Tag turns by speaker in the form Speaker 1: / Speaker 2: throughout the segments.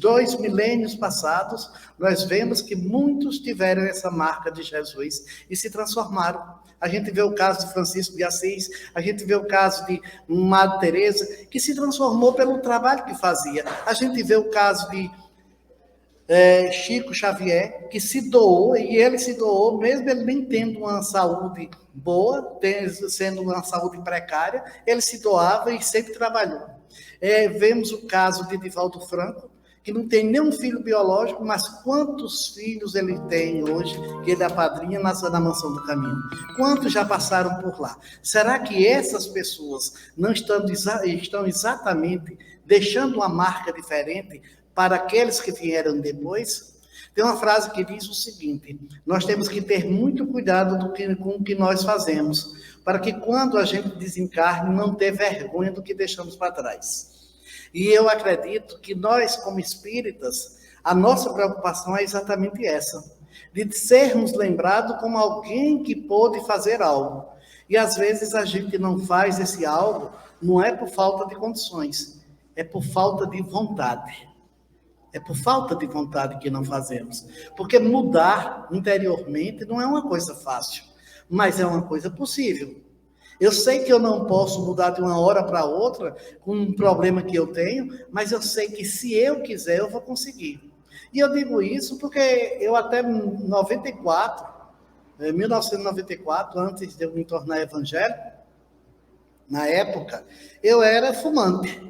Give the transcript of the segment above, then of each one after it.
Speaker 1: 2 milênios passados, nós vemos que muitos tiveram essa marca de Jesus e se transformaram. A gente vê o caso de Francisco de Assis, a gente vê o caso de Madre Teresa, que se transformou pelo trabalho que fazia. A gente vê o caso de Chico Xavier, que se doou, e ele se doou, mesmo ele nem tendo uma saúde boa, sendo uma saúde precária, ele se doava e sempre trabalhou. Vemos o caso de Divaldo Franco, que não tem nenhum filho biológico, mas quantos filhos ele tem hoje, que ele apadrinha na Mansão do Caminho? Quantos já passaram por lá? Será que essas pessoas não estão exatamente deixando uma marca diferente para aqueles que vieram depois? Tem uma frase que diz o seguinte: nós temos que ter muito cuidado com o que nós fazemos, para que quando a gente desencarne, não ter vergonha do que deixamos para trás. E eu acredito que nós, como espíritas, a nossa preocupação é exatamente essa, de sermos lembrados como alguém que pôde fazer algo. E às vezes a gente não faz esse algo, não é por falta de condições, é por falta de vontade. É por falta de vontade que não fazemos. Porque mudar interiormente não é uma coisa fácil, mas é uma coisa possível. Eu sei que eu não posso mudar de uma hora para outra com um problema que eu tenho, mas eu sei que se eu quiser, eu vou conseguir. E eu digo isso porque eu até 1994, antes de eu me tornar evangélico, na época, eu era fumante.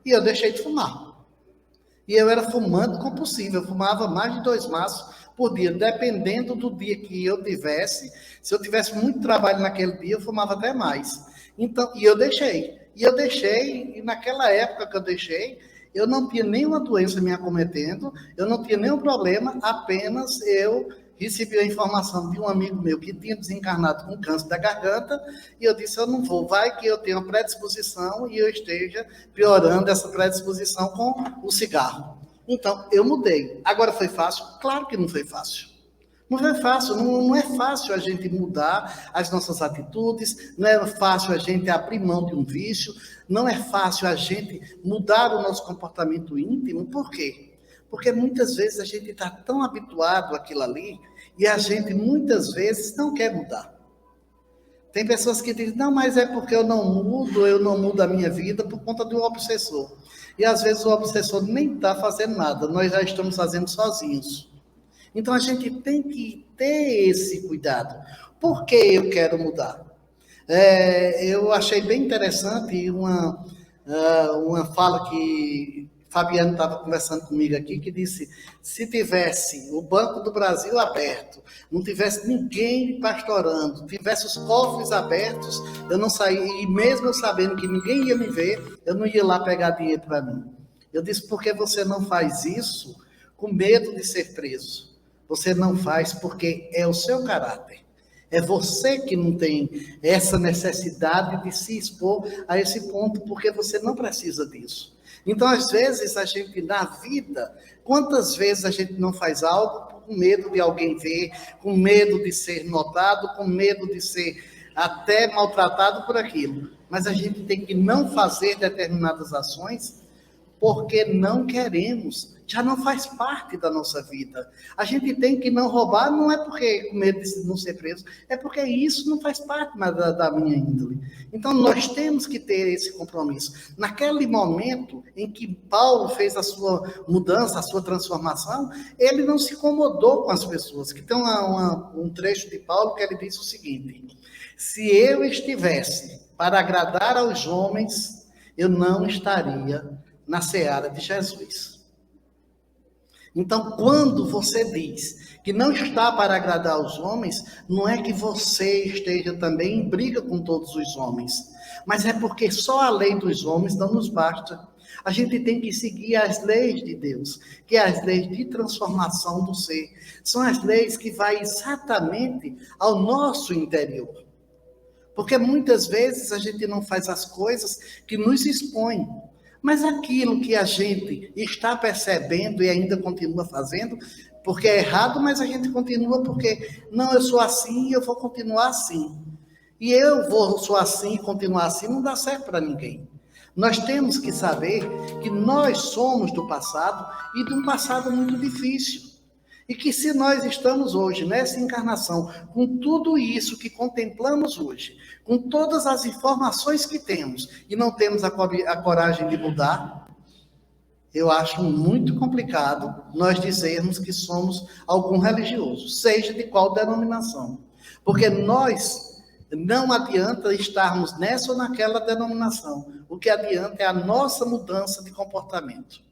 Speaker 1: E eu deixei de fumar. E eu era fumante compulsivo, eu fumava mais de 2 maços por dia, dependendo do dia que eu tivesse. Se eu tivesse muito trabalho naquele dia, eu fumava até mais. Então, e eu deixei. E naquela época que eu deixei, eu não tinha nenhuma doença me acometendo, eu não tinha nenhum problema, apenas eu recebi a informação de um amigo meu que tinha desencarnado com câncer da garganta, e eu disse, eu não vou, vai que eu tenho uma predisposição e eu esteja piorando essa predisposição com o cigarro. Então, eu mudei. Agora foi fácil? Claro que não foi fácil. Não foi fácil, não é fácil a gente mudar as nossas atitudes, não é fácil a gente abrir mão de um vício, não é fácil a gente mudar o nosso comportamento íntimo. Por quê? Porque muitas vezes a gente está tão habituado àquilo ali e a gente muitas vezes não quer mudar. Tem pessoas que dizem, não, mas é porque eu não mudo a minha vida por conta do obsessor. E às vezes o obsessor nem está fazendo nada, nós já estamos fazendo sozinhos. Então a gente tem que ter esse cuidado. Por que eu quero mudar? Eu achei bem interessante uma fala que Fabiano estava conversando comigo aqui, que disse, se tivesse o Banco do Brasil aberto, não tivesse ninguém pastorando, tivesse os cofres abertos, eu não saía, e mesmo eu sabendo que ninguém ia me ver, eu não ia lá pegar dinheiro para mim. Eu disse, por que você não faz isso com medo de ser preso? Você não faz porque é o seu caráter. É você que não tem essa necessidade de se expor a esse ponto, porque você não precisa disso. Então, às vezes, a gente, na vida, quantas vezes a gente não faz algo com medo de alguém ver, com medo de ser notado, com medo de ser até maltratado por aquilo. Mas a gente tem que não fazer determinadas ações porque não queremos, já não faz parte da nossa vida. A gente tem que não roubar, não é porque com medo de não ser preso, é porque isso não faz parte da minha índole. Então, nós temos que ter esse compromisso. Naquele momento em que Paulo fez a sua mudança, a sua transformação, ele não se incomodou com as pessoas. Que tem um trecho de Paulo que ele diz o seguinte, se eu estivesse para agradar aos homens, eu não estaria na seara de Jesus. Então, quando você diz que não está para agradar os homens, não é que você esteja também em briga com todos os homens, mas é porque só a lei dos homens não nos basta. A gente tem que seguir as leis de Deus, que é as leis de transformação do ser. São as leis que vão exatamente ao nosso interior. Porque muitas vezes a gente não faz as coisas que nos expõem. Mas aquilo que a gente está percebendo e ainda continua fazendo, porque é errado, mas a gente continua porque, não, eu sou assim e eu vou continuar assim. E sou assim e continuar assim, não dá certo para ninguém. Nós temos que saber que nós somos do passado e de um passado muito difícil. E que se nós estamos hoje nessa encarnação, com tudo isso que contemplamos hoje, com todas as informações que temos, e não temos a coragem de mudar, eu acho muito complicado nós dizermos que somos algum religioso, seja de qual denominação. Porque nós, não adianta estarmos nessa ou naquela denominação. O que adianta é a nossa mudança de comportamento.